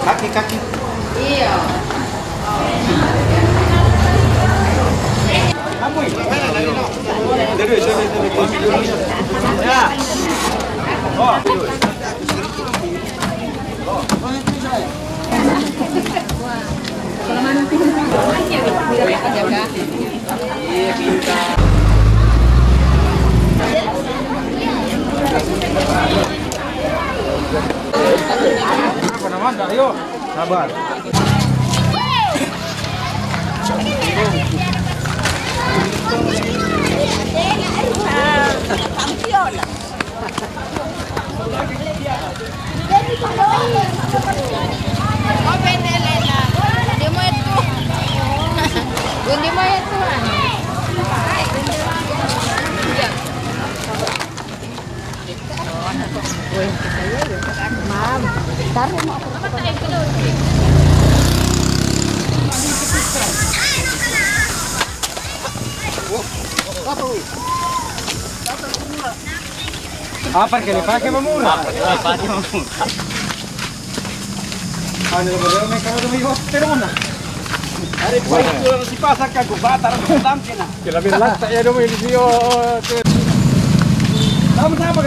Kaki-kaki. Iya. Ya. Oh. Apa namanya? Ayo, sabar. Taruh mau Apa que le pague mamura? Pague mamura. Ano ba daw may karon mo yo pero na. Ari po ito si pasa ka ko bata ra dam kina. Kila bilang ta ya do mo ilisiyo. Tama siapa?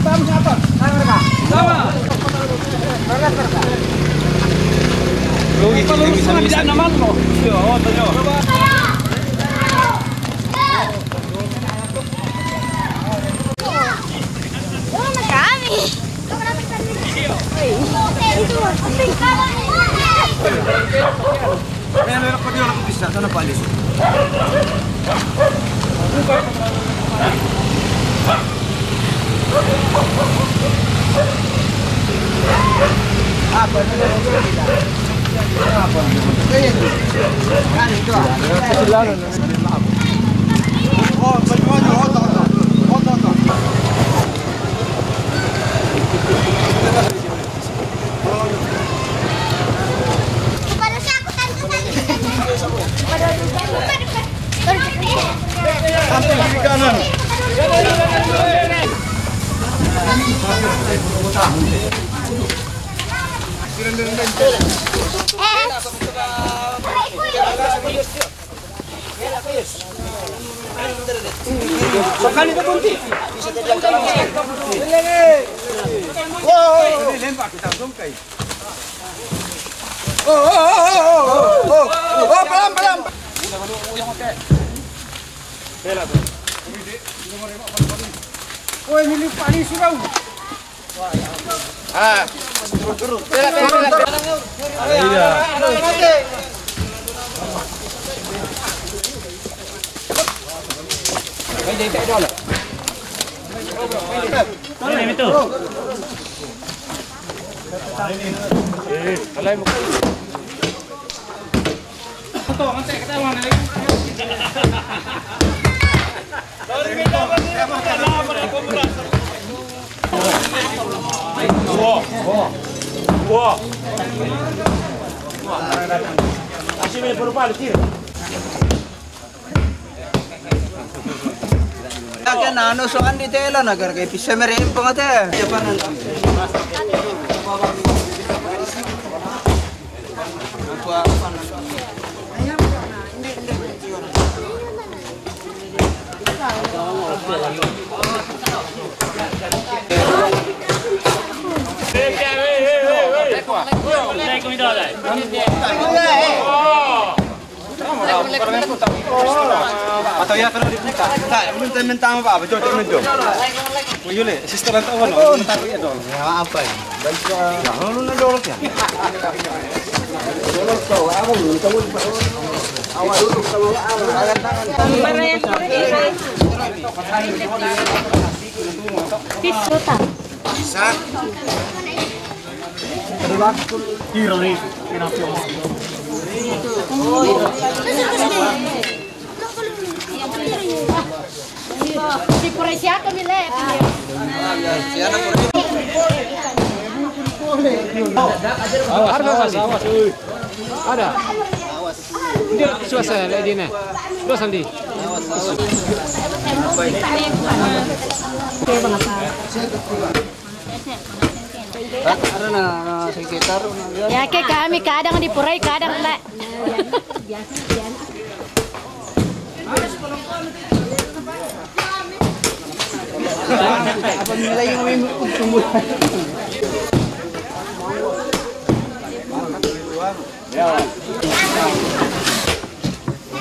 Sama. Rugi kita bisa naman mo. Yo, tanyo. Meron pa diyo ako bisa sana palis. Apa na Sokani ka bunti. Bisa tedang kalang. Wow, lempar kita sungkai. Oh, pelan. Oh, ini paling sudah. Turun. Iya. Kaya nano soan di tela nagar kay bisa merempo ngate. Japanan. Atau ya kalau dibuka, tak minta apa? Betul minta. Yule, sister atau apa? Minta ya dong. Ya apa ya? Ya, lu nak dolok ya. Dolok kau, apa lu? Kamu awal dulu kalau awal tangan. Tisota. Bisa. Terus kiro ni. Si Puresiato Mile. Awas. Ada. Dia suasana di mana? Terus Andi. Ada na sekitar. Ya ke kami kadang di Purai kadang enggak. Apa nilai yang mau tumbuh?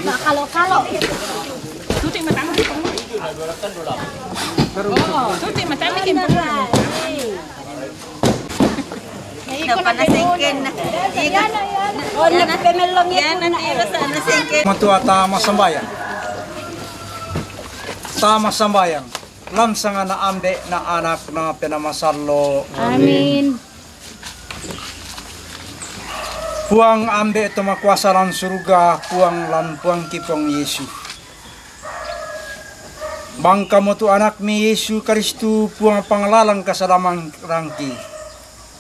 Nah, kalau Tuti matang di kamu. Tuti matang di kamu. Dapat na singkin. Oh, nagpemelong yan na irasa na singkin. Matua tama sambayang. Lamsang na ambe na anak na pinamasallo. Amin. Puang ambe ito makuasa ng surga, puang kipong Yesu. Bangka mo to anak mi Yesu Kristu, puang panglalang kasalamang rangki.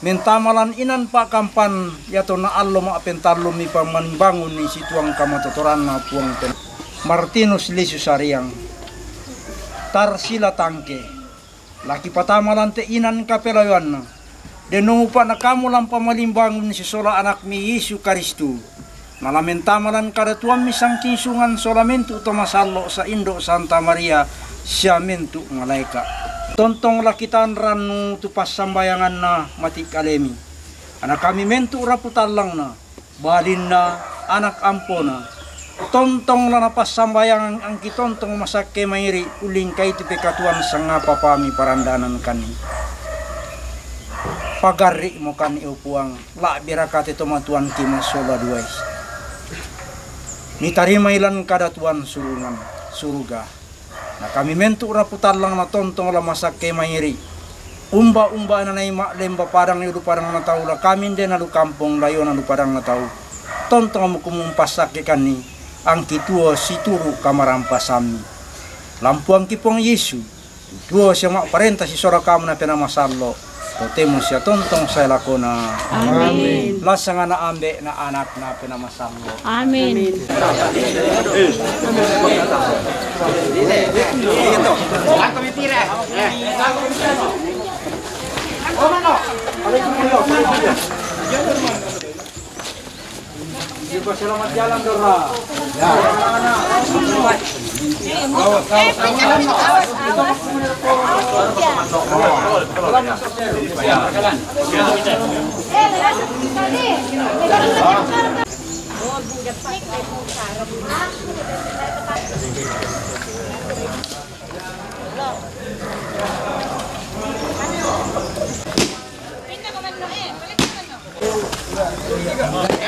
Mintamalan inan pa kampan, yato na allo maapentarlo mi pangmanbangon ni situang kamatuturan na puang Martinus Lisu Sariang. Tarsila tangke, laki patamalan te inan kapelayan na. Denungu pa na kamu lang pamalimbangun si sola anak mi Yesu Karistu. Nalamintamalan kada tuam misang kinsungan solamente utomasallo sa Indo Santa Maria siya mentu malaika. Tontong lakitan ranu tupas sambayangan na mati kalemi. Anak kami mentu raputan lang na. Balin na anak ampona. Tontong la napas sambayangan ang kitontong masakke mairi uling kay tipikatuan sa nga papami parandanan kani. Pagari mo kan iupuang la birakati tumatuan kimasola duwais. Mitarima ilan kadatuan suruga. Na kami mentu raputan lang na tontong la masakke mairi. Umba-umba na naimak lemba parang yudu parang natau la kami din nalu kampong layo nalu parang natau. Tontong mo kumumpasak kani ang kituo situru kamarampasami. Lampuang kipong Yesu. Tuo siya maparenta si sora kamu na pinamasallo. Totemo siya tontong sa lakona. Amen. Lasa nga naambe na anak na pinamasallo. Amen. Selamat jalan Dora.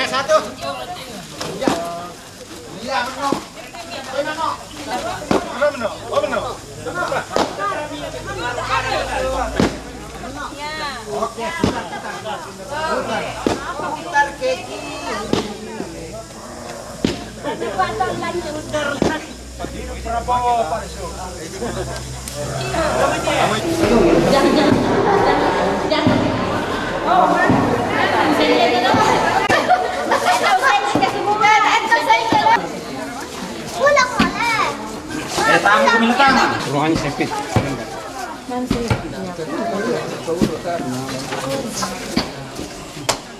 Satu. Tamu kuminatang. Ruangannya sempit.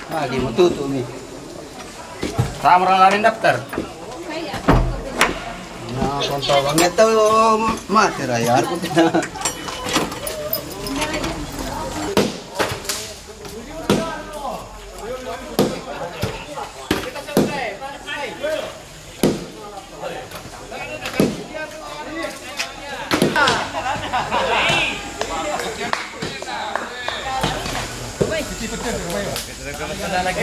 Lagi mau tutup nih. Tamu orang daftar. Nah, kontol banget tuh mati raya. Lagi